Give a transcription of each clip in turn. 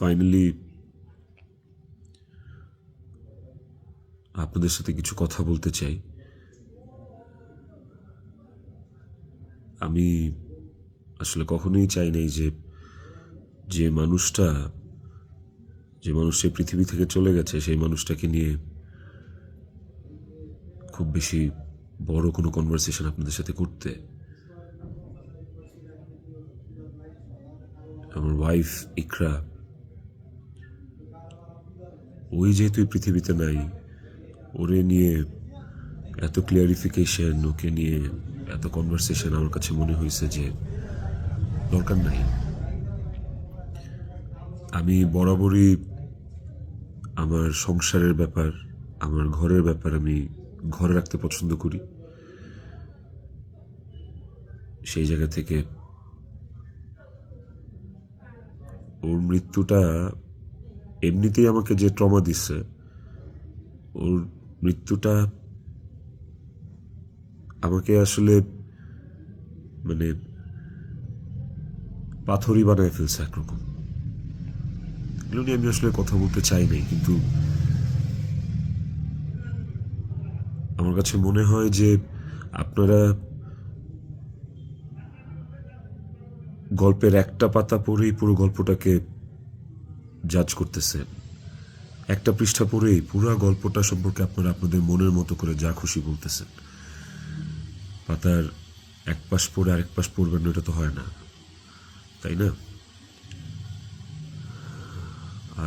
Finally আপনাদের সাথে কিছু কথা বলতে চাই। আমি আসলে কখনোই চাই নাই যে মানুষটা পৃথিবী থেকে চলে গেছে সেই মানুষটাকে নিয়ে খুব বেশি বড় কোনো কনভারসেশন আপনাদের সাথে করতে। আমার ওয়াইফ ইকরা, ওই যেহেতু এই পৃথিবীতে নাই, ওরে নিয়ে এত ক্লিয়ারিফিকেশন, ওকে নিয়ে এত কনভারসেশন আমার কাছে মনে হয়েছে যে দরকার নাই। আমি বরাবরই আমার সংসারের ব্যাপার, আমার ঘরের ব্যাপার আমি ঘরে রাখতে পছন্দ করি। সেই জায়গা থেকে ওর মৃত্যুটা এমনিতেই আমাকে যে ট্রমা দিচ্ছে, ওর মৃত্যুটা আমাকে আসলে মানে পাথরই বানায় ফেলছে একরকম। এগুলো নিয়ে আমি আসলে কথা বলতে চাই নাই, কিন্তু আমার কাছে মনে হয় যে আপনারা গল্পের একটা পাতা পড়েই পুরো গল্পটাকে জাজ করতেছেন। একটা পৃষ্ঠা পড়েই পুরো গল্পটা সম্পর্কে আপনারা আপনাদের মনের মতো করে যা খুশি বলতেছেন। পাতার এক পাশ পড়ে আরেক পাশ পড়বেন না, এটা তো হয় না, তাই না?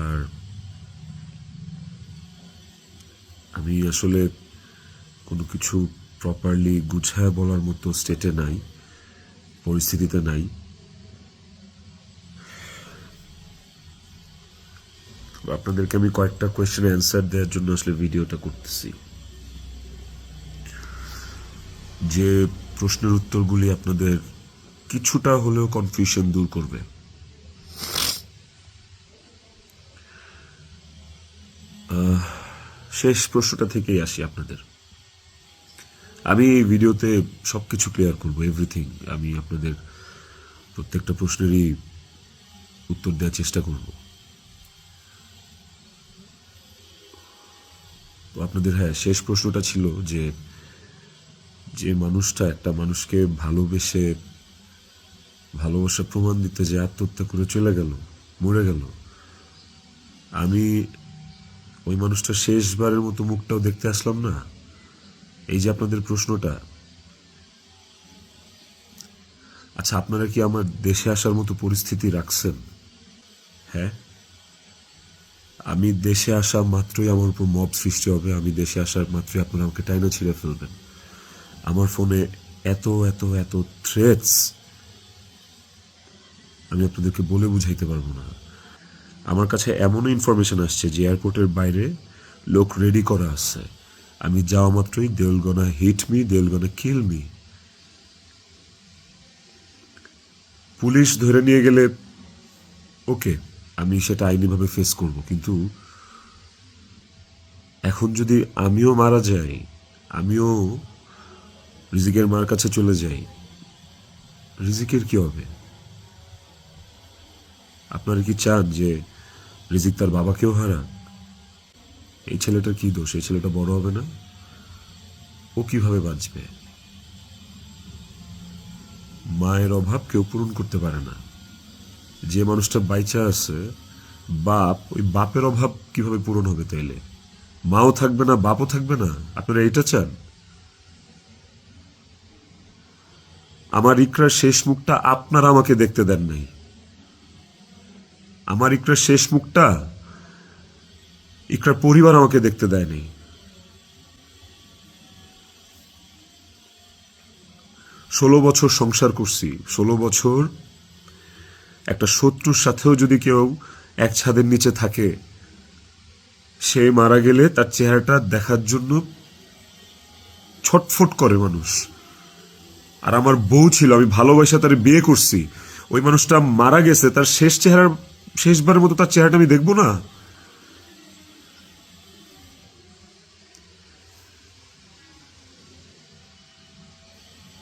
আর আমি আসলে কোনো কিছু প্রপারলি গুছায় বলার মতো স্টেটে নাই, পরিস্থিতিতে নাই। আপনাদেরকে আমি কয়েকটা কোয়েশ্চেনের অ্যান্সার দেওয়ার জন্য আসলে ভিডিওটা করতেছি, যে প্রশ্নের উত্তরগুলি আপনাদের কিছুটা হলেও কনফিউশন দূর করবে। শেষ প্রশ্নটা থেকেই আসি আপনাদের। আমি এই ভিডিওতে সবকিছু ক্লিয়ার করবো, এভরিথিং। আমি আপনাদের প্রত্যেকটা প্রশ্নেরই উত্তর দেওয়ার চেষ্টা করব। তো আপনাদের শেষ প্রশ্নটা ছিল যে মানুষটা একটা মানুষকে ভালোবাসা প্রমাণ দিতে যে আত্মহত্যা করে চলে গেল, মরে গেল, আমি ওই মানুষটা শেষবারের মতো মুখটাও দেখতে আসলাম না। এই যে আপনাদের প্রশ্নটা, আচ্ছা আপনারা কি আমার দেশে আসার মতো পরিস্থিতি রাখছেন? হ্যাঁ, আমি দেশে আসা মাত্রই আমার উপর মব সৃষ্টি হবে। আমি দেশে আসার মাত্রই আপনারা আমাকে টাইনা ছিঁড়ে ফেলবেন। আমার ফোনে এত এত এত থ্রেটস আমি আপনাদেরকে বলে বুঝাইতে পারবো না। আমার কাছে এমনও ইনফরমেশন আসছে যে এয়ারপোর্টের বাইরে লোক রেডি করা আছে। আমি যাওয়া মাত্রই they will gonna hit me, they will gonna kill me. Police ধরে নিয়ে গেলে ওকে, আমি সেটা আইনিভাবে ফেস করব, কিন্তু এখন যদি আমিও মারা যাই, আমিও রিজিকের মার কাছে চলে যাই, রিজিকের কি হবে? আপনারা কি চান যে রিজিক তার বাবাকেও হারাক? এই ছেলেটার কি দোষ? এই ছেলেটা বড় হবে না? ও কিভাবে বাঁচবে? মায়ের অভাব কেউ পূরণ করতে পারে না। যে মানুষটা বাইচা আছে, ওই বাপের অভাব কিভাবে পূরণ হবে তাইলে? মাও থাকবে না, বাপও থাকবে না? আপনারা এটা চান? আমার ইকরার শেষ মুখটা আপনারা আমাকে দেখতে দেন নাই। আমার ইকরার শেষ মুখটা ইকরার পরিবার আমাকে দেখতে দেয় নাই। 16 বছর সংসার করছি, 16 বছর একটা শত্রুর সাথেও যদি কেউ এক ছাদের নিচে থাকে, সে মারা গেলে তার চেহারাটা দেখার জন্য ছটফট করে মানুষ। আর আমার বউ ছিল, আমি ভালোবাসা তার বিয়ে করছি, ওই মানুষটা মারা গেছে, তার শেষবারের মতো তার চেহারাটা আমি দেখবো না?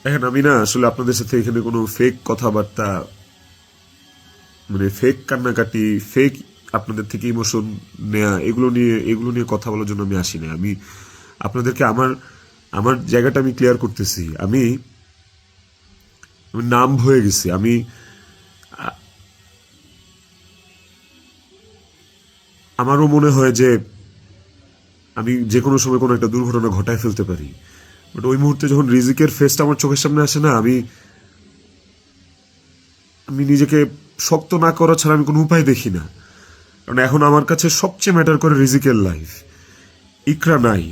দেখেন, আমি না আসলে আপনাদের সাথে এখানে কোনো ফেক কথাবার্তা, মানে ফেক কান্নাকাটি, ফেক আপনাদের থেকে ইমোশন নেয়া, এগুলো নিয়ে কথা বলার জন্য আমি আসি না। আমি আপনাদেরকে আমার আমার জায়গাটা আমি ক্লিয়ার করতেছি। আমি নাম হয়ে গেছি। আমারও মনে হয় যে আমি যে কোনো সময় কোনো একটা দুর্ঘটনা ঘটায় ফেলতে পারি, বাট ওই মুহূর্তে যখন রিজিকের ফেসটা আমার চোখের সামনে আসে না, আমি নিজেকে শক্ত না করা ছাড়া আমি কোনো উপায় দেখি না। কারণ এখন আমার কাছে সবচেয়ে ম্যাটার করে রিজিকের লাইফ। ইকরা নাই,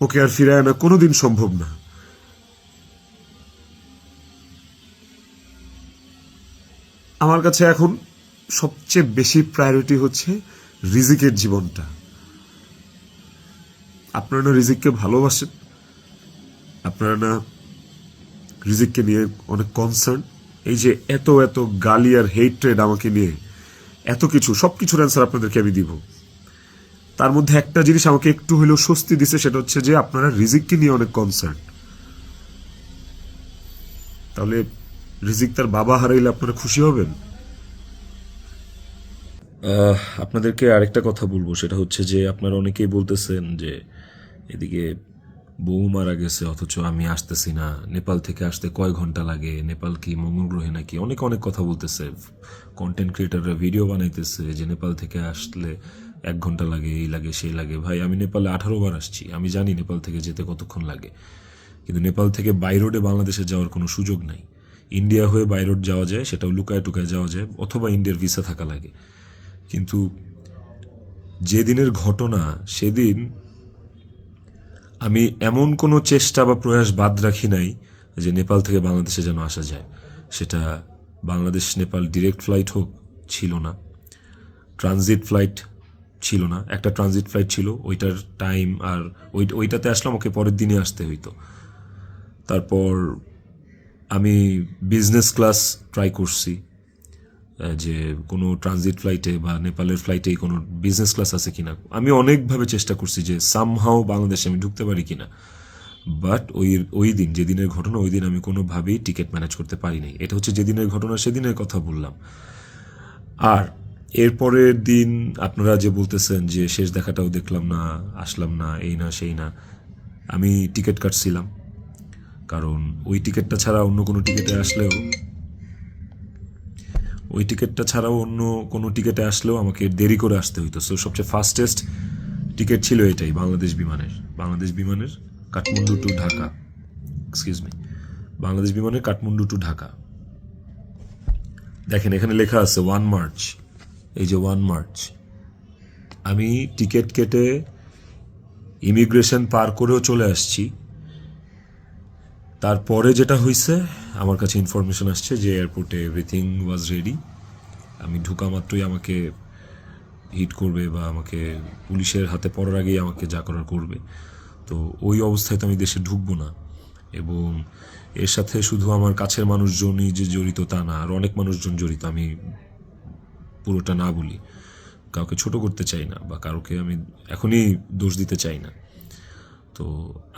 ওকে আর ফিরে আনা কোনোদিন সম্ভব না। আমার কাছে এখন সবচেয়ে বেশি প্রায়োরিটি হচ্ছে রিজিকের জীবনটা। আপনারা না রিজিককে ভালোবাসেন, আপনারা না রিজিককে নিয়ে অনেক কনসার্ন। এই যে এত এত গালি আর হেট্রেড আমাকে নিয়ে, এত কিছু, সব কিছুর অ্যান্সার আপনাদেরকে আমি দিব। তার মধ্যে একটা জিনিস আমাকে একটু হলেও স্বস্তি দিছে, সেটা হচ্ছে যে আপনারা রিজিককে নিয়ে অনেক কনসার্ন। তাহলে রিজিক তার বাবা হারাইলে আপনারা খুশি হবেন? আপনাদেরকে আরেকটা কথা বলবো, সেটা হচ্ছে যে আপনারা অনেকেই বলতেছেন যে এদিকে বউ মারা গেছে অথচ আমি আসতেছি না, নেপাল থেকে আসতে কয় ঘন্টা লাগে, নেপাল কি মঙ্গল গ্রহে নাকি, অনেক অনেক কথা বলতেছে। কন্টেন্ট ক্রিয়েটাররা ভিডিও বানাইতেছে যে নেপাল থেকে আসলে 1 ঘন্টা লাগে, এই লাগে সেই লাগে। ভাই, আমি নেপালে 18 বার আসছি, আমি জানি নেপাল থেকে যেতে কতক্ষণ লাগে। কিন্তু নেপাল থেকে বাই রোডে বাংলাদেশে যাওয়ার কোনো সুযোগ নাই। ইন্ডিয়া হয়ে বাই রোড যাওয়া যায়, সেটাও লুকায় টুকায় যাওয়া যায়, অথবা ইন্ডিয়ার ভিসা থাকা লাগে। কিন্তু যেদিনের ঘটনা, সেদিন আমি এমন কোনো চেষ্টা বা প্রয়াস বাদ রাখি নাই যে নেপাল থেকে বাংলাদেশে যেন আসা যায়। সেটা বাংলাদেশ নেপাল ডিরেক্ট ফ্লাইট হোক, ছিল না। ট্রানজিট ফ্লাইট ছিল না, একটা ট্রানজিট ফ্লাইট ছিল, ওইটার টাইম আর ওইটাতে আসলাম, ওকে পরের দিনে আসতে হইতো। তারপর আমি বিজনেস ক্লাস ট্রাই করছি, যে কোনো ট্রানজিট ফ্লাইটে বা নেপালের ফ্লাইটেই কোনো বিজনেস ক্লাস আছে কিনা। আমি অনেকভাবে চেষ্টা করছি যে সামহাও বাংলাদেশে আমি ঢুকতে পারি কিনা, বাট ওই দিন, যেদিনের ঘটনা, ওই দিন আমি কোনোভাবেই টিকিট ম্যানেজ করতে পারি নাই। এটা হচ্ছে যেদিনের ঘটনা, সেদিনের কথা বললাম। আর এরপরের দিন আপনারা যে বলতেছেন যে শেষ দেখাটাও দেখলাম না, আসলাম না, এই না সেই না, আমি টিকিট কাটছিলাম। কারণ ওই টিকিটটা ছাড়া অন্য কোনো টিকিটে আসলেও আমাকে দেরি করে আসতে হইতো। সো সবচেয়ে ফাস্টেস্ট টিকিট ছিল এটাই, বাংলাদেশ বিমানের কাঠমান্ডু টু ঢাকা, বাংলাদেশ বিমানের কাঠমান্ডু টু ঢাকা। দেখেন এখানে লেখা আছে 1 মার্চ, এই যে 1 মার্চ। আমি টিকিট কেটে ইমিগ্রেশন পার করেও চলে আসছি। তারপরে যেটা হয়েছে, আমার কাছে ইনফরমেশন আসছে যে এয়ারপোর্টে এভরিথিং ওয়াজ রেডি। আমি ঢুকা মাত্রই আমাকে হিট করবে বা আমাকে পুলিশের হাতে পড়ার আগেই আমাকে যা করার করবে। তো ওই অবস্থায় তো আমি দেশে ঢুকবো না। এবং এর সাথে শুধু আমার কাছের মানুষজনই যে জড়িত তা না, আর অনেক মানুষজন জড়িত। আমি পুরোটা না বলি, কাউকে ছোট করতে চাই না বা কাউকে আমি এখনই দোষ দিতে চাই না। তো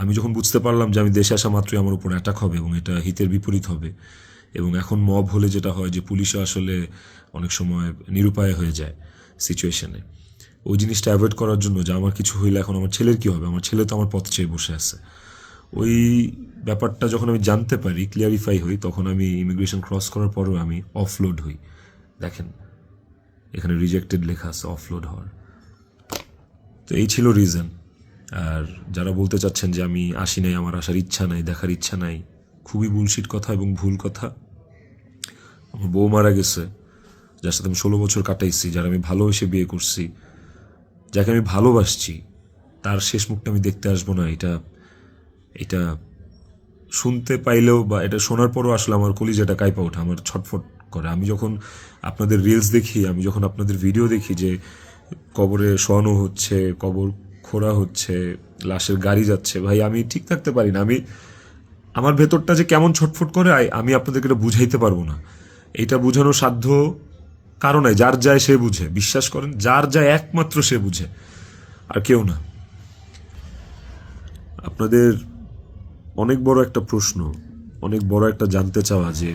আমি যখন বুঝতে পারলাম যে আমি দেশে আসা মাত্রই আমার উপর অ্যাটাক হবে এবং এটা হিতের বিপরীত হবে, এবং এখন মব হলে যেটা হয় যে পুলিশও আসলে অনেক সময় নিরুপায় হয়ে যায় সিচুয়েশনে, ওই জিনিসটা অ্যাভয়েড করার জন্য যে আমার কিছু হইলে এখন আমার ছেলের কী হবে, আমার ছেলে তো আমার পথ চেয়ে বসে আছে, ওই ব্যাপারটা যখন আমি জানতে পারি, ক্লিয়ারিফাই হই, তখন আমি ইমিগ্রেশন ক্রস করার পরেও আমি অফলোড হই। দেখেন এখানে রিজেক্টেড লেখা আছে, অফলোড হওয়ার। তো এই ছিল রিজন। আর যারা বলতে চাচ্ছেন যে আমি আসি নাই, আমার আসার ইচ্ছা নাই, দেখার ইচ্ছা নাই, খুবই বুলশিট কথা এবং ভুল কথা। আমার বউ মারা গেছে, যার সাথে আমি 16 বছর কাটাইছি, যারা আমি ভালোবেসে বিয়ে করছি, যাকে আমি ভালোবাসছি, তার শেষ মুখটা আমি দেখতে আসবো না, এটা শুনতে পাইলেও বা এটা শোনার পরও আসলে আমার কলিজাটা কাঁপা ওঠে, আমার ছটফট করে। আমি যখন আপনাদের রিলস দেখি, আমি যখন আপনাদের ভিডিও দেখি যে কবরে শোয়ানো হচ্ছে, কবর খোঁড়া হচ্ছে, লাশের গাড়ি যাচ্ছে, ভাই আমি ঠিক থাকতে পারি না। আমার ভেতরটা যে কেমন ছটফট করে, আমি আপনাদেরকে এটা বুঝাইতে পারবো না। এইটা বুঝানোর সাধ্য কারো নাই, যার যায় সে বুঝে। বিশ্বাস করেন, যার যায় একমাত্র সে বুঝে, আর কেউ না। আপনাদের অনেক বড় একটা প্রশ্ন, অনেক বড় একটা জানতে চাওয়া যে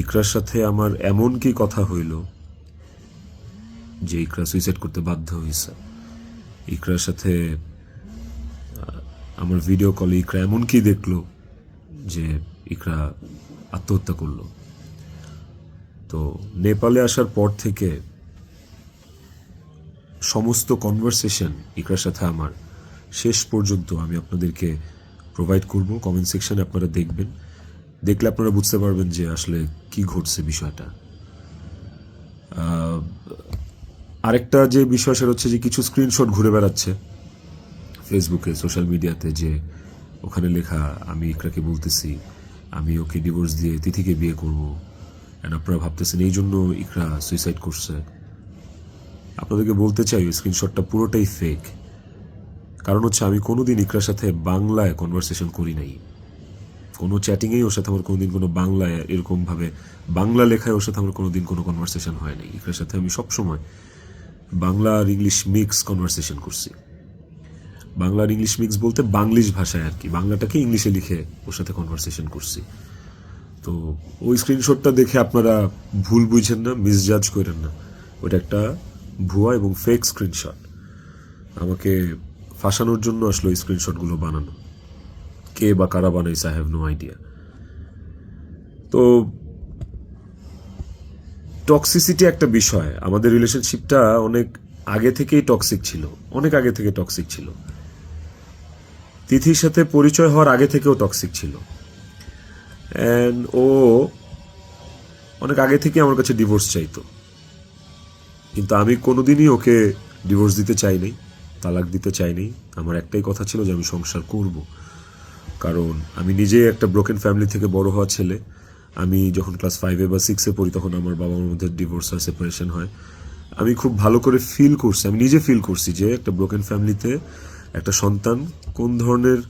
ইকরার সাথে আমার এমন কি কথা হইল যে ইকরা সুইসাইড করতে বাধ্য হয়েছে। ইকরার সাথে আমার ভিডিও কলে ইকরা এমন কি দেখলো যে ইকরা আত্মহত্যা করলো। তো নেপালে আসার পর থেকে সমস্ত কনভারসেশন ইকরার সাথে আমার শেষ পর্যন্ত আমি আপনাদেরকে প্রোভাইড করব। কমেন্ট সেকশনে আপনারা দেখবেন, দেখলে আপনারা বুঝতে পারবেন যে আসলে কি ঘটছে বিষয়টা। আরেকটা যে বিষয় সেটা হচ্ছে যে কিছু স্ক্রিনশট ঘুরে বেড়াচ্ছে ফেসবুকে, সোশ্যাল মিডিয়াতে, যে ওখানে লেখা আমি ইকরাকে বলতেছি আমি ওকে ডিভোর্স দিয়ে তিথিকে বিয়ে করব, অ্যান্ড আপনারা ভাবতেছেন এই জন্য ইকরা সুইসাইড করছে। আপনাদেরকে বলতে চাই ওই স্ক্রিনশটটা পুরোটাই ফেক। কারণ হচ্ছে আমি কোনোদিন ইকরার সাথে বাংলায় কনভারসেশন করি নাই, কোনো চ্যাটিংয়েই ওর সাথে আমার কোনোদিন কোনো বাংলায় এরকমভাবে বাংলা লেখায় ওর সাথে আমার কোনোদিন কোনো কনভারসেশন হয় নাই। ইকরার সাথে আমি সবসময় বাংলা আর ইংলিশ মিক্স কনভারসেশন করছি। বাংলা আর ইংলিশ মিক্স বলতে বাংলিশ ভাষায় আর কি, বাংলাটাকে ইংলিশে লিখে ওর সাথে কনভারসেশন করছি। তো ওই স্ক্রিনশটটা দেখে আপনারা ভুল বুঝেন না, মিসজাজ করেন না, ওটা একটা ভুয়া এবং ফেক স্ক্রিনশট। আমাকে ফাঁসানোর জন্য আসলে ওই স্ক্রিনশটগুলো বানানো। কে বা কারা বানাইছে আই হ্যাভ নো আইডিয়া। তো টক্সিসিটি একটা বিষয়, আমাদের রিলেশনশিপটা অনেক আগে থেকেই টক্সিক ছিল, অনেক আগে থেকে টক্সিক ছিল। তিথির সাথে পরিচয় হওয়ার আগে থেকেও টক্সিক ছিল, অ্যান্ড ও অনেক আগে থেকে আমার কাছে ডিভোর্স চাইতো, কিন্তু আমি কোনোদিনই ওকে ডিভোর্স দিতে চাইনি, তালাক দিতে চাইনি। আমার একটাই কথা ছিল যে আমি সংসার করব, কারণ আমি নিজে একটা ব্রোকেন ফ্যামিলি থেকে বড় হওয়া ছেলে। আমি যখন ক্লাস 5 বা 6 পড়ি তখন আমার বাবা মার মধ্যে ডিভোর্স আর সেপারেশন হয়। আমি খুব ভালো করে ফিল করছি, আমি নিজে ফিল করছি যে একটা ব্রোকেন ফ্যামিলিতে একটা সন্তান কোন ধরনের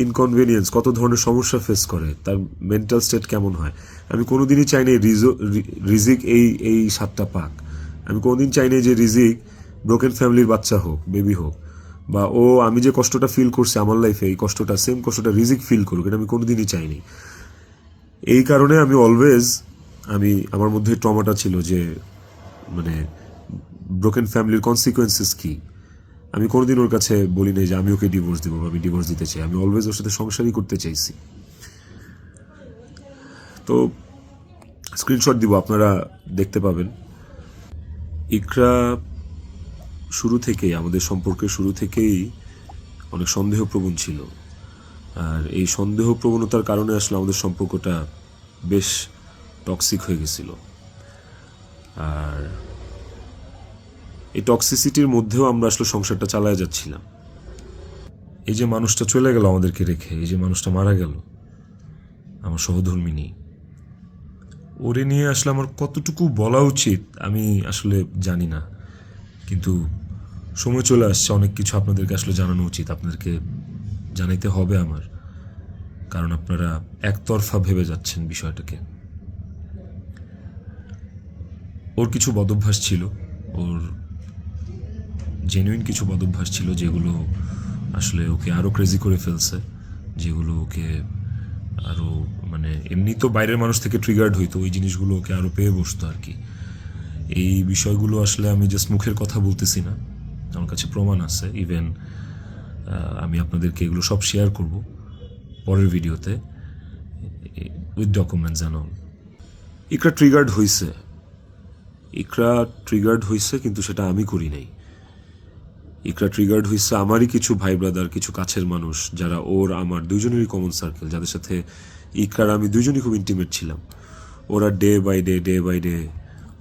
ইনকনভেনিয়েন্স, কত ধরনের সমস্যা ফেস করে, তার মেন্টাল স্টেট কেমন হয়। আমি কোনোদিনই চাইনি রিজিক এই স্বাদটা পাক। আমি কোনোদিন চাইনি যে রিজিক ব্রোকেন ফ্যামিলির বাচ্চা হোক, বেবি হোক, বা ও আমি যে কষ্টটা ফিল করছি আমার লাইফে এই কষ্টটা, সেম কষ্টটা রিজিক ফিল করুক, এটা আমি কোনোদিনই চাইনি। এই কারণে আমি অলওয়েজ আমার মধ্যে ট্রমাটা ছিল যে মানে ব্রোকেন ফ্যামিলির কনসিকুয়েন্সেস কি। আমি কোনোদিন ওর কাছে বলি নাই যে আমি ওকে ডিভোর্স দেবো বা আমি ডিভোর্স দিতে চাই। আমি অলওয়েজ ওর সাথে সংসারই করতে চাইছি। তো স্ক্রিনশট দিব, আপনারা দেখতে পাবেন। ইকরা শুরু থেকেই, আমাদের সম্পর্কের শুরু থেকেই অনেক সন্দেহপ্রবণ ছিল, আর এই সন্দেহ প্রবণতার কারণে আসলে আমাদের সম্পর্কটা বেশ টক্সিক হয়ে গেছিল। আর এই টক্সিসিটির মধ্যেও আমরা আসলে সংসারটা চালায় যাচ্ছিলাম। এই যে মানুষটা চলে গেল আমাদেরকে রেখে, এই যে মানুষটা মারা গেল, আমার সহধর্মিনী, ওরে নিয়ে আসলে আমার কতটুকু বলা উচিত আমি আসলে জানি না, কিন্তু সময় চলে আসছে, অনেক কিছু আপনাদেরকে আসলে জানানো উচিত, আপনাদেরকে জানাইতে হবে আমার, কারণ আপনারা একতরফা ভেবে যাচ্ছেন বিষয়টাকে। ওর কিছু বদভ্যাস ছিল, ওর জেনুইন কিছু বদভ্যাস ছিল যেগুলো আসলে ওকে আরও ক্রেজি করে ফেলছে, যেগুলো ওকে আরও মানে এমনি তো বাইরের মানুষ থেকে ট্রিগার্ড হইতো, ওই জিনিসগুলো ওকে আরও পেয়ে বসতো আর কি। এই বিষয়গুলো আসলে আমি জাস্ট মুখের কথা বলতেছি না, আমার কাছে প্রমাণ আছে। ইভেন আমি আপনাদেরকে এগুলো সব শেয়ার করব পরের ভিডিওতে with documents and all. Iqra triggered হয়েছে, কিন্তু সেটা আমি করি নাই। ইকরা ট্রিগার্ড হয়েছে আমারই কিছু ভাই ব্রাদার, কিছু কাছের মানুষ, যারা ওর আমার দুইজনেরই কমন সার্কেল, যাদের সাথে ইকরার আমি দুইজনই খুব ইন্টিমেট ছিলাম। ওরা ডে বাই ডে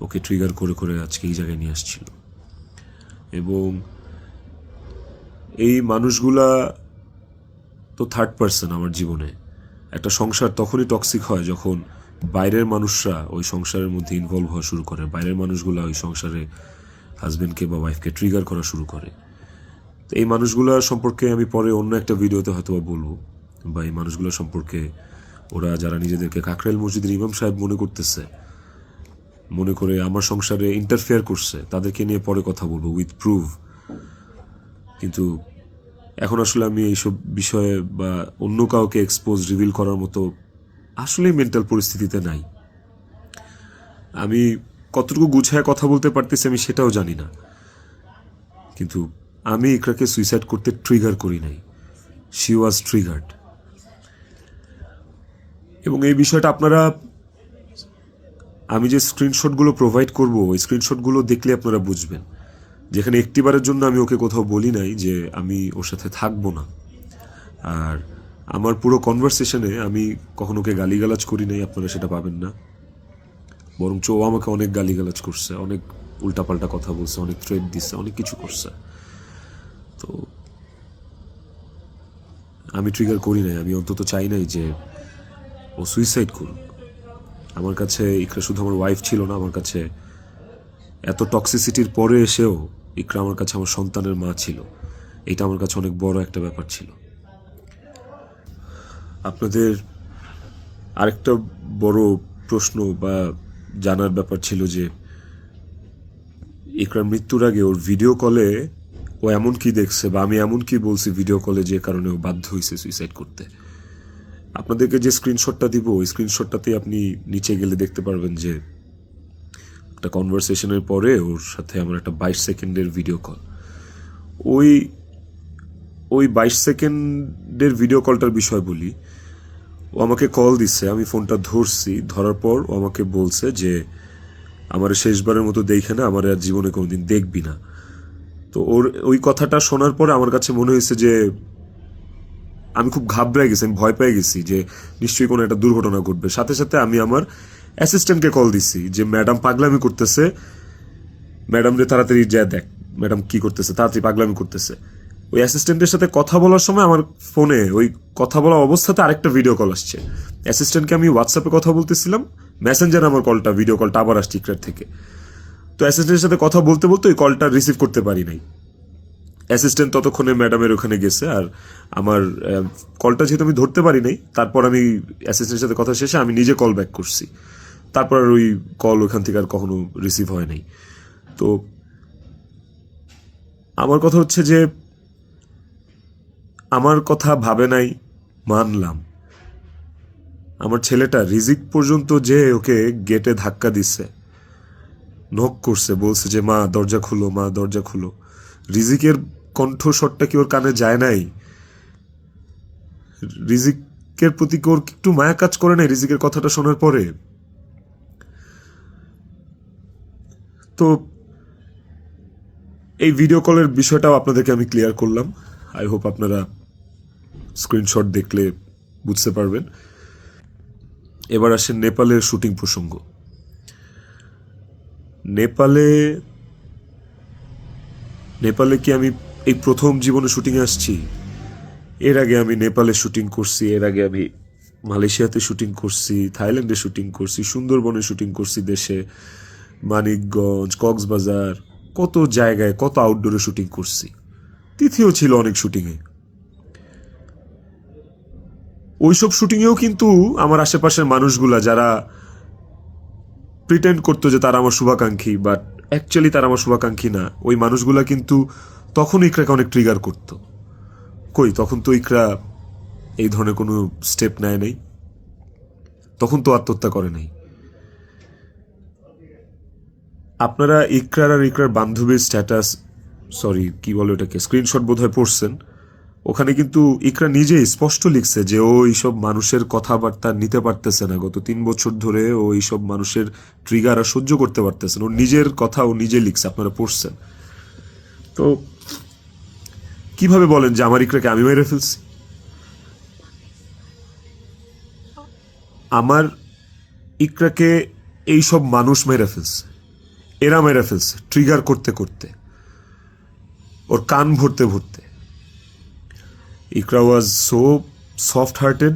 ওকে ট্রিগার করে করে আজকে এই জায়গায় নিয়ে আসছিল। এবং এই মানুষগুলা তো থার্ড পার্সন আমার জীবনে। একটা সংসার তখনই টক্সিক হয় যখন বাইরের মানুষরা ওই সংসারের মধ্যে ইনভলভ হওয়া শুরু করে, বাইরের মানুষগুলা ওই সংসারে হাজব্যান্ডকে বা ওয়াইফকে ট্রিগার করা শুরু করে। তো এই মানুষগুলা সম্পর্কে আমি পরে অন্য একটা ভিডিওতে হয়তো বলবো, বা এই মানুষগুলো সম্পর্কে ওরা যারা নিজেদেরকে কাকরাইল মসজিদের ইমাম সাহেব মনে করে আমার সংসারে ইন্টারফেয়ার করছে, তাদেরকে নিয়ে পরে কথা বলবো উইথ প্রুফ। কিন্তু এখন আসলে আমি এইসব বিষয়ে বা অন্য কাউকে এক্সপোজ রিভিল করার মতো আসলেই মেন্টাল পরিস্থিতিতে নাই। আমি কতটুকু গুছায় কথা বলতে পারতেছি আমি সেটাও জানি না, কিন্তু আমি ইকরাকে সুইসাইড করতে ট্রিগার করি নাই, শি ওয়াজ ট্রিগার্ড। এবং এই বিষয়টা আপনারা, আমি যে স্ক্রিনশটগুলো প্রোভাইড করব ওই স্ক্রিনশটগুলো দেখলে আপনারা বুঝবেন, যেখানে একটিবারের জন্য আমি ওকে কোথাও বলি নাই যে আমি ওর সাথে থাকবো না। আর আমার পুরো কনভারসেশনে আমি কখনো ওকে গালিগালাজ করি নাই, আপনারা সেটা পাবেন না। বরঞ্চ ও আমাকে অনেক গালিগালাজ করছে, অনেক উল্টাপাল্টা কথা বলছে, অনেক থ্রেট দিচ্ছে, অনেক কিছু করছে। তো আমি ট্রিগার করি নাই, আমি অন্তত চাই নাই যে ও সুইসাইড করুক। আমার কাছে ইকরা শুধু আমার ওয়াইফ ছিল না, আমার কাছে এত টক্সিসিটির পরে এসেও ইকরা আমার কাছে আমার সন্তানের মা ছিল। এটা আমার কাছে অনেক বড় একটা ব্যাপার ছিল। আপনাদের আরেকটা বড় প্রশ্ন বা জানার ব্যাপার ছিল যে ইকরার মৃত্যুর আগে ওর ভিডিও কলে ও এমন কি দেখছে বা আমি এমন কি বলছি ভিডিও কলে যে কারণে ও বাধ্য হয়েছে সুইসাইড করতে। আপনাদেরকে যে স্ক্রিনশটটা দিব ওই স্ক্রিনশটটাতে আপনি নিচে গেলে দেখতে পারবেন যে একটা কনভারসেশনের পরে ওর সাথে আমার একটা 22 সেকেন্ডের ভিডিও কল। ওই 22 সেকেন্ডের ভিডিও কলটার বিষয় বলি। ও আমাকে কল দিচ্ছে, আমি ফোনটা ধরছি, ধরার পর ও আমাকে বলছে যে আমার শেষবারের মতো দেখে না, আমার আর জীবনে কোনোদিন দেখবি না। তো ওর ওই কথাটা শোনার পরে আমার কাছে মনে হয়েছে যে আমি খুব ঘাবড়ে গেছি, আমি ভয় পেয়ে গেছি যে নিশ্চয়ই কোনো একটা দুর্ঘটনা ঘটবে। সাথে সাথে আমি আমার অ্যাসিস্ট্যান্টকে কল দিছি যে ম্যাডাম পাগলামি করতেছে, ম্যাডাম রে তাড়াতাড়ি যা দেখ ম্যাডাম কি করতেছে, তাড়াতাড়ি পাগলামি করতেছে। ওই অ্যাসিস্ট্যান্টের সাথে কথা বলার সময় আমার ফোনে ওই কথা বলা অবস্থাতে আরেকটা ভিডিও কল আসছে। অ্যাসিস্ট্যান্টকে আমি হোয়াটসঅ্যাপে কথা বলতেছিলাম, মেসেঞ্জারে আমার ভিডিও কলটা আবার আসছে ইকরার থেকে। তো অ্যাসিস্ট্যান্টের সাথে কথা বলতে বলতে ওই কলটা রিসিভ করতে পারি নাই। অ্যাসিস্ট্যান্ট ততক্ষণে ম্যাডামের ওখানে গেছে, আর আমার কলটা যেহেতু আমি ধরতে পারি নাই, তারপর আমি অ্যাসিস্ট্যান্টের সাথে কথা শেষে আমি নিজে কল ব্যাক করছি। তারপর আর ওই কল ওখান থেকে আর কখনো রিসিভ হয় নাই। তো আমার কথা হচ্ছে যে আমার কথা ভাবে নাই, মানলাম। আমার ছেলেটা রিজিক পর্যন্ত যে ওকে গেটে ধাক্কা দিচ্ছে, নক করছে, বলছে যে মা দরজা খুলো, মা দরজা খুলো। রিজিকের কণ্ঠস্বরটা কি ওর কানে যায় নাই? রিজিকের প্রতি কি ওর একটু মায়া কাজ করে নাই রিজিকের কথাটা শোনার পরে? তো এই ভিডিও কলের বিষয়টাও আপনাদেরকে আমি ক্লিয়ার করলাম। আই হোপ আপনারা স্ক্রিনশট দেখলে বুঝতে পারবেন। এবার আসেন নেপালের শুটিং প্রসঙ্গ। নেপালে কি আমি এই প্রথম জীবনে শুটিংয়ে আসছি? এর আগে আমি নেপালে শুটিং করছি, এর আগে আমি মালয়েশিয়াতে শুটিং করছি, থাইল্যান্ডে শুটিং করছি, সুন্দরবনে শুটিং করছি, দেশে মানিকগঞ্জ, কক্সবাজার, কত জায়গায় কত আউটডোরে শুটিং করছি। তিথিও ছিল অনেক শুটিংয়ে। ওইসব শুটিংয়েও কিন্তু আমার আশেপাশের মানুষগুলা যারা প্রিটেন্ড করতো যে তারা আমার শুভাকাঙ্ক্ষী, বাট অ্যাকচুয়ালি তারা আমার শুভাকাঙ্ক্ষী না, ওই মানুষগুলা কিন্তু তখন ইকরাকে অনেক ট্রিগার করতো। কই, তখন তো ইকরা এই ধরনের কোনো স্টেপ নেয় নাই, তখন তো আত্মহত্যা করে নাই। আপনারা ইকরার আর ইকরার বান্ধবীর স্ট্যাটাস, সরি কি বলে ওটাকে, স্ক্রিনশট বোধহয় পড়ছেন। ওখানে কিন্তু ইকরা নিজেই স্পষ্ট লিখছে যে ও এইসব মানুষের কথাবার্তা নিতে পারতেছে না। গত 3 বছর ধরে ও এইসব মানুষের ট্রিগার আর সহ্য করতে পারতেছে না। ওর নিজের কথা ও নিজে লিখছে, আপনারা পড়ছেন। তো কিভাবে বলেন যে আমার ইকরাকে আমি মেরে ফেলছি? আমার ইকরাকে এইসব মানুষ মেরে ফেলছে, এরা মেরে ফেলছে ট্রিগার করতে করতে, ওর কান ভরতে ভরতে। ইকরা ওয়াজ সো সফট হার্টেড।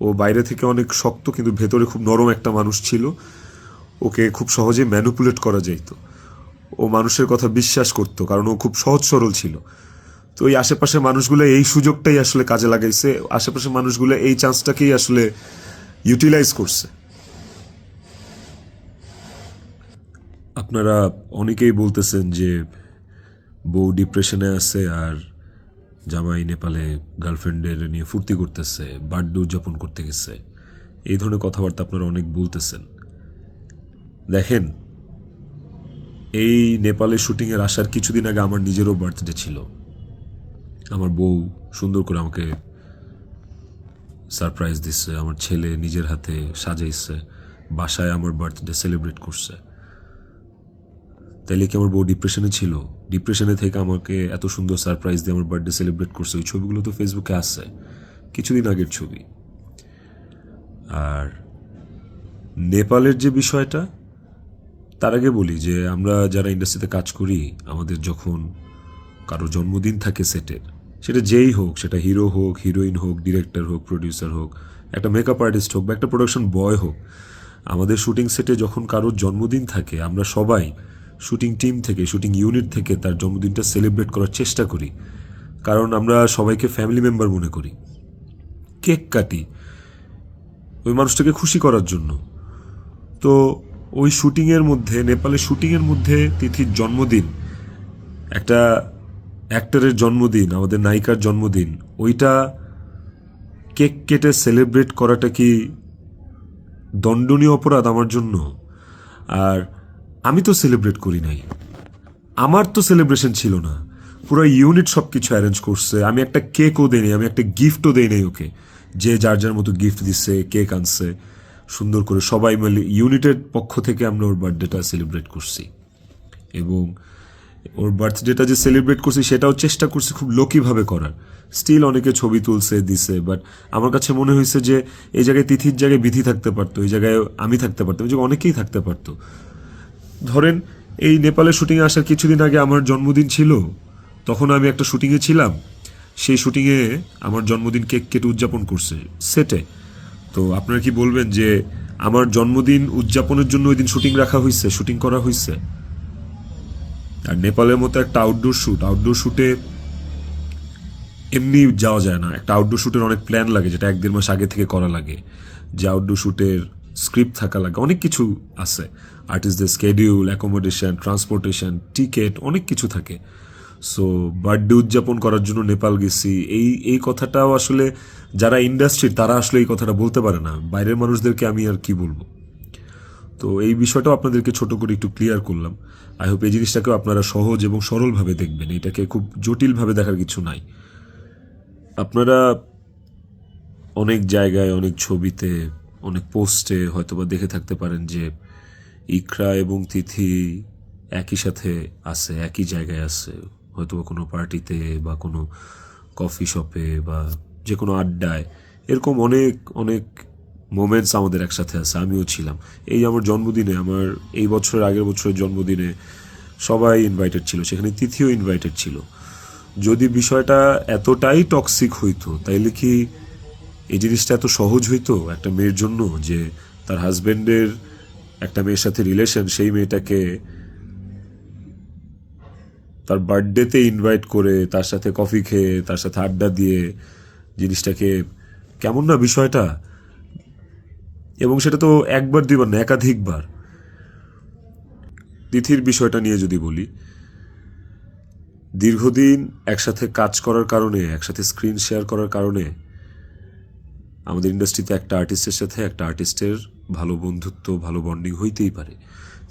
ও বাইরে থেকে অনেক শক্ত কিন্তু ভেতরে খুব নরম একটা মানুষ ছিল। ওকে খুব সহজে ম্যানিপুলেট করা যেত। ও মানুষের কথা বিশ্বাস করত কারণ ও খুব সহজ সরল ছিল। তো এই আশেপাশের মানুষগুলো এই সুযোগটাই আসলে কাজে লাগাইছে, আশেপাশের মানুষগুলো এই চান্সটাকেই আসলে ইউটিলাইজ করছে। আপনারা অনেকেই বলতেছেন যে বউ ডিপ্রেশনে আছে আর জামাই নেপালে গার্লফ্রেন্ডের নিয়ে ফুর্তি করতেছে, বার্থডে উদযাপন করতে গেছে, এই ধরনের কথাবার্তা আপনারা অনেক বলতেছেন। দেখেন, এই নেপালে শুটিংয়ের আসার কিছুদিন আগে আমার নিজেরও বার্থডে ছিল। আমার বউ সুন্দর করে আমাকে সারপ্রাইজ দিচ্ছে, আমার ছেলে নিজের হাতে সাজাইছে, বাসায় আমার বার্থডে সেলিব্রেট করছে। তাইলে কি আমার বউ ডিপ্রেশনে ছিল? ডিপ্রেশনে থেকে আমাকে এত সুন্দর সারপ্রাইজ দিয়ে আমার বার্থডে সেলিব্রেট করছে। ওই ছবিগুলো তো ফেসবুকে আসছে, কিছুদিন আগের ছবি। আর নেপালের যে বিষয়টা, তার আগে বলি যে আমরা যারা ইন্ডাস্ট্রিতে কাজ করি, আমাদের যখন কারো জন্মদিন থাকে সেটের, সেটা যেই হোক, সেটা হিরো হোক, হিরোইন হোক, ডিরেক্টর হোক, প্রডিউসার হোক, একটা মেকআপ আর্টিস্ট হোক বা একটা প্রোডাকশন বয় হোক, আমাদের শুটিং সেটে যখন কারোর জন্মদিন থাকে, আমরা সবাই শুটিং টিম থেকে, শুটিং ইউনিট থেকে তার জন্মদিনটা সেলিব্রেট করার চেষ্টা করি। কারণ আমরা সবাইকে ফ্যামিলি মেম্বার মনে করি। কেক কাটি ওই মানুষটাকে খুশি করার জন্য। তো ওই শুটিংয়ের মধ্যে, নেপালের শুটিংয়ের মধ্যে তিথির জন্মদিন, একটা অ্যাক্টরের জন্মদিন, আমাদের নায়িকার জন্মদিন, ওইটা কেক কেটে সেলিব্রেট করাটা কি দণ্ডনীয় অপরাধ আমার জন্য? আর আমি তো সেলিব্রেট করি নাই, আমার তো সেলিব্রেশন ছিল না, পুরো ইউনিট সব কিছু অ্যারেঞ্জ করছে। আমি একটা কেকও দেই নাই, আমি একটা গিফটও দেই নাই ওকে। যে যার যার মতো গিফট দিচ্ছে, কেক আনছে, সুন্দর করে সবাই মিলে ইউনিটের পক্ষ থেকে আমরা ওর বার্থডেটা সেলিব্রেট করছি। এবং ওর বার্থডেটা যে সেলিব্রেট করছি সেটাও চেষ্টা করছি খুব লোকিভাবে করার। স্টিল অনেকে ছবি তুলছে, দিছে, বাট আমার কাছে মনে হয়েছে যে এই জায়গায় তিথির জায়গায় বিধি থাকতে পারতো, এই জায়গায় আমি থাকতে পারতাম, এই জায়গায় অনেকেই থাকতে পারতো। ধরেন এই নেপালে শুটিংয়ে আসার কিছুদিন আগে আমার জন্মদিন ছিল, তখন আমি একটা শুটিংয়ে ছিলাম, সেই শুটিংয়ে আমার জন্মদিন কেক কেটে উদযাপন করছে সেটে। তো আপনারা কি বলবেন যে আমার জন্মদিন উদযাপনের জন্য ওই দিন শুটিং রাখা হয়েছে, শুটিং করা হয়েছে? আর নেপালের মতো একটা আউটডোর শ্যুটে এমনি যাওয়া যায় না। একটা আউটডোর শ্যুটের অনেক প্ল্যান লাগে, যেটা 1-1.5 মাস আগে থেকে করা লাগে। যে আউটডোর শ্যুটের স্ক্রিপ্ট থাকা লাগে, অনেক কিছু আছে। আর্টিস্টদের স্কেডিউল, অ্যাকোমোডেশন, ট্রান্সপোর্টেশন, টিকিট, অনেক কিছু থাকে। সো বার্থডে উদযাপন করার জন্য নেপাল গেছি, এই কথাটাও আসলে যারা ইন্ডাস্ট্রির তারা আসলে এই কথাটা বলতে পারে না। বাইরের মানুষদেরকে আমি আর কি বলবো? তো এই বিষয়টাও আপনাদেরকে ছোট করে একটু ক্লিয়ার করলাম। আই হোপ এই জিনিসটাকেও আপনারা সহজ এবং সরলভাবে দেখবেন, এটাকে খুব জটিলভাবে দেখার কিছু নাই। আপনারা অনেক জায়গায়, অনেক ছবিতে, অনেক পোস্টে হয়তোবা দেখে থাকতে পারেন যে ইকরা এবং তিথি একই সাথে আছে, একই জায়গায় আছে, হয়তোবা কোনো পার্টিতে বা কোনো কফি শপে বা যে কোনো আড্ডায়। এরকম অনেক অনেক মোমেন্টস আমাদের একসাথে আছে, আমিও ছিলাম। এই আমার জন্মদিনে, আমার এই বছরের আগের বছরের জন্মদিনে সবাই ইনভাইটেড ছিল, সেখানে তিথিও ইনভাইটেড ছিল। যদি বিষয়টা এতটাই টক্সিক হইতো, তাইলে কি এই জিনিসটা এত সহজ হইতো একটা মেয়ের জন্য যে তার হাজবেন্ডের একটা মেয়ের সাথে রিলেশন, সেই মেয়েটাকে তার বার্থডেতে ইনভাইট করে তার সাথে কফি খেয়ে তার সাথে আড্ডা দিয়ে, জিনিসটাকে কেমন না বিষয়টা? এবং সেটা তো একবার দুইবার না, একাধিকবার। তিথির বিষয়টা নিয়ে যদি বলি, দীর্ঘদিন একসাথে কাজ করার কারণে, একসাথে স্ক্রিন শেয়ার করার কারণে আমাদের ইন্ডাস্ট্রিতে একটা আর্টিস্টের সাথে একটা আর্টিস্টের ভালো বন্ধুত্ব, ভালো বন্ডিং হইতেই পারে।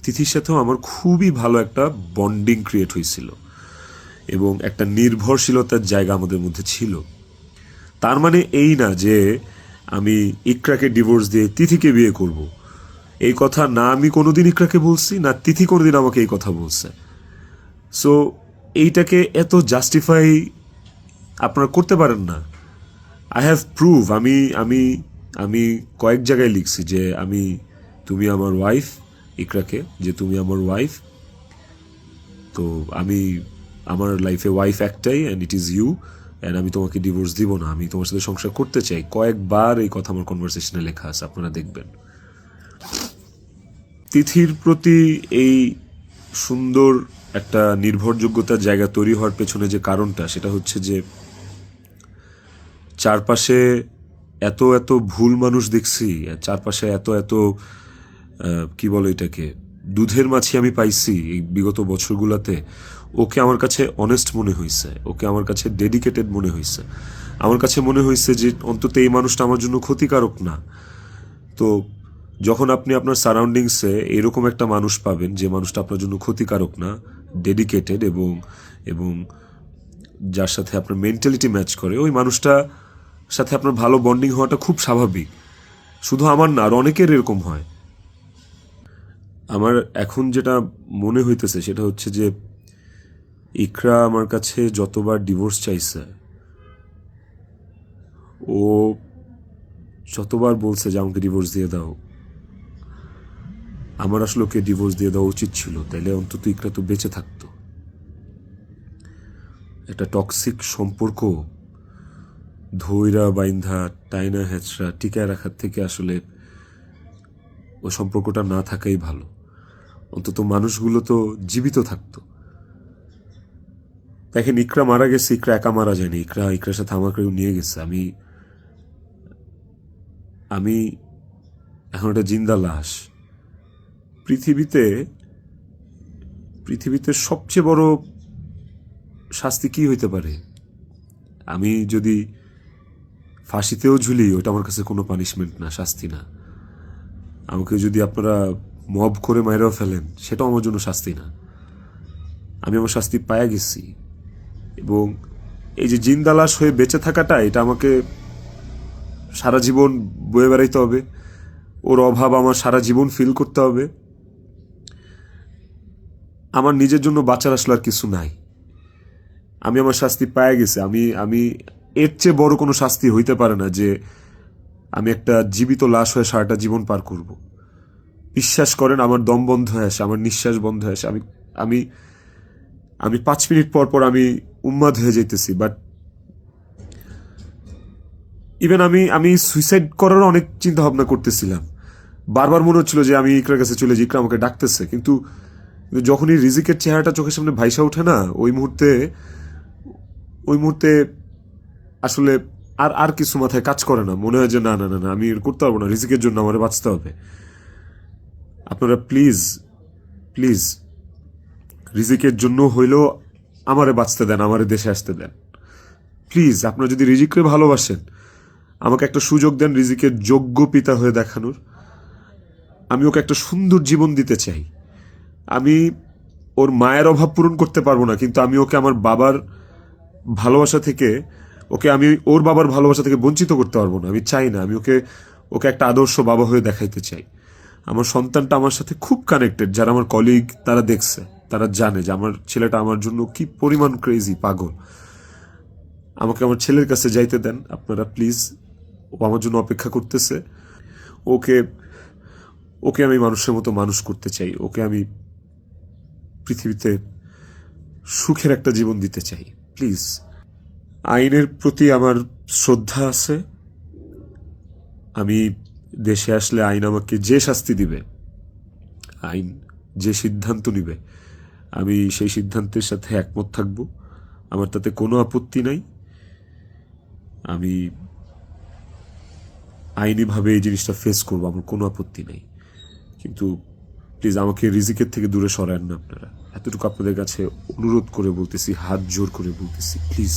তিথির সাথেও আমার খুবই ভালো একটা বন্ডিং ক্রিয়েট হয়েছিল এবং একটা নির্ভরশীলতার জায়গা আমাদের মধ্যে ছিল। তার মানে এই না যে আমি ইকরাকে ডিভোর্স দিয়ে তিথিকে বিয়ে করব। এই কথা না আমি কোনোদিন ইকরাকে বলছি, না তিথি কোনোদিন আমাকে এই কথা বলছে। সো এইটাকে এত জাস্টিফাই আপনারা করতে পারেন না। আই হ্যাভ প্রুভ, আমি আমি আমি কয়েক জায়গায় লিখছি যে তুমি আমার ওয়াইফ, ইকরাকে, যে তুমি আমার ওয়াইফ। তো আমার লাইফে ওয়াইফ একটাই, and it is you, and আমি তোমাকে ডিভোর্স দিব না, আমি তোমার সাথে সংসার করতে চাই। কয়েকবার এই কথা আমার কনভারসেশনে লেখা আছে, আপনারা দেখবেন। তিথির প্রতি এই সুন্দর একটা নির্ভরযোগ্যতার জায়গা তৈরি হওয়ার পেছনে যে কারণটা, সেটা হচ্ছে যে চারপাশে এত এত ভুল মানুষ দেখছি, চারপাশে এত এত কি বলে এটাকে, দুধের মাছি আমি পাইছি এই বিগত বছরগুলোতে। ওকে আমার কাছে অনেস্ট মনে হয়েছে, ওকে আমার কাছে ডেডিকেটেড মনে হয়েছে, আমার কাছে মনে হয়েছে যে অন্তত এই মানুষটা আমার জন্য ক্ষতিকারক না। তো যখন আপনি আপনার সারাউন্ডিংসে এরকম একটা মানুষ পাবেন যে মানুষটা আপনার জন্য ক্ষতিকারক না, ডেডিকেটেড এবং এবং যার সাথে আপনার মেন্টালিটি ম্যাচ করে, ওই মানুষটা সাথে আপনার ভালো বন্ডিং হওয়াটা খুব স্বাভাবিক। শুধু আমার না, আর অনেকের এরকম হয়। আমার এখন যেটা মনে হইতেছে সেটা হচ্ছে যে ইকরা আমার কাছে যতবার ডিভোর্স চাইছে, ও যতবার বলছে যে আমাকে ডিভোর্স দিয়ে দাও, আমার আসলে ওকে ডিভোর্স দিয়ে দেওয়া উচিত ছিল, তাইলে অন্তত ইকরা তো বেঁচে থাকতো। একটা টক্সিক সম্পর্ক ধৈরা বাইন্ধা টাইনা হ্যাচড়া টিকায় রাখার থেকে আসলে ওই সম্পর্কটা না থাকাই ভালো। অন্তত মানুষগুলো তো জীবিত থাকতো। দেখেন, ইকরা মারা গেছে, ইকরা একা মারা যায়নি, ইকরার সাথে আমাকেও নিয়ে গেছে। আমি আমি এখন একটা জিন্দা লাশ। পৃথিবীতে পৃথিবীতে সবচেয়ে বড় শাস্তি কি হইতে পারে? আমি যদি ফাঁসিতেও ঝুলি, ওটা আমার কাছে কোনো পানিশমেন্ট না, শাস্তি না। আমাকে যদি আপনারা মব করে মাইরাও ফেলেন, সেটাও আমার জন্য শাস্তি না। আমি আমার শাস্তি পায়া গেছি। এবং এই যে জিন্দা লাশ হয়ে বেঁচে থাকাটা, এটা আমাকে সারা জীবন বয়ে বেড়াইতে হবে। ওর অভাব আমার সারা জীবন ফিল করতে হবে। আমার নিজের জন্য বাঁচার আসলে আর কিছু নাই। আমি আমার শাস্তি পায়ে গেছি। আমি আমি এর চেয়ে বড় কোনো শাস্তি হইতে পারে না যে আমি একটা জীবিত লাশ হয়ে সারাটা জীবন পার করব। বিশ্বাস করেন, আমার দম বন্ধ হয়ে আসে, আমার নিঃশ্বাস বন্ধ হয়ে আসে। আমি আমি আমি 5 মিনিট পর পর আমি উন্মাদ হয়ে যাইতেছি। বাট ইভেন আমি আমি সুইসাইড করার অনেক চিন্তা ভাবনা করতেছিলাম। বারবার মনে হচ্ছিল যে আমি ইকরার কাছে চলে যাই, ইকরা আমাকে ডাকতেছে। কিন্তু যখনই রিজিকের চেহারাটা চোখের সামনে ভাইসা ওঠে না, ওই মুহূর্তে আসলে আর আর কিছু মাথায় কাজ করে না। মনে হয় যে না না না না, আমি করতে পারবো না, রিজিকের জন্য আমার বাঁচতে হবে। আপনারা প্লিজ প্লিজ রিজিকের জন্য হইলেও আমারে বাঁচতে দেন, আমারে দেশে আসতে দেন প্লিজ। আপনারা যদি রিজিককে ভালোবাসেন, আমাকে একটা সুযোগ দেন রিজিকের যোগ্য পিতা হয়ে দেখানোর। আমি ওকে একটা সুন্দর জীবন দিতে চাই। আমি ওর মায়ের অভাব পূরণ করতে পারবো না, কিন্তু আমি ওকে আমার বাবার ভালোবাসা থেকে, আমি ওর বাবার ভালোবাসা থেকে বঞ্চিত করতে পারবো না। আমি চাই না। আমি ওকে ওকে একটা আদর্শ বাবা হয়ে দেখাইতে চাই। আমার সন্তানটা আমার সাথে খুব কানেক্টেড। যারা আমার কলিগ, তারা দেখছে, তারা জানে যে আমার ছেলেটা আমার জন্য কি পরিমাণ ক্রেজি, পাগল। আমাকে আমার ছেলের কাছে যাইতে দেন আপনারা প্লিজ। ও আমার জন্য অপেক্ষা করতেছে। ওকে ওকে আমি মানুষের মতো মানুষ করতে চাই। ওকে আমি পৃথিবীতে সুখের একটা জীবন দিতে চাই। প্লিজ। আইনের প্রতি আমার শ্রদ্ধা আছে। আমি দেশে আসলে আইন আমাকে যে শাস্তি দিবে, আইন যে সিদ্ধান্ত নিবে, আমি সেই সিদ্ধান্তের সাথে একমত থাকব। আমার তাতে কোনো আপত্তি নাই। আমি আইনিভাবে এই জিনিসটা ফেস করবো, আমার কোনো আপত্তি নেই। কিন্তু প্লিজ আমাকে রিজিকের থেকে দূরে সরান না আপনারা। এতটুকু আপনাদের কাছে অনুরোধ করে বলতেছি, হাত জোর করে বলতেছি, প্লিজ।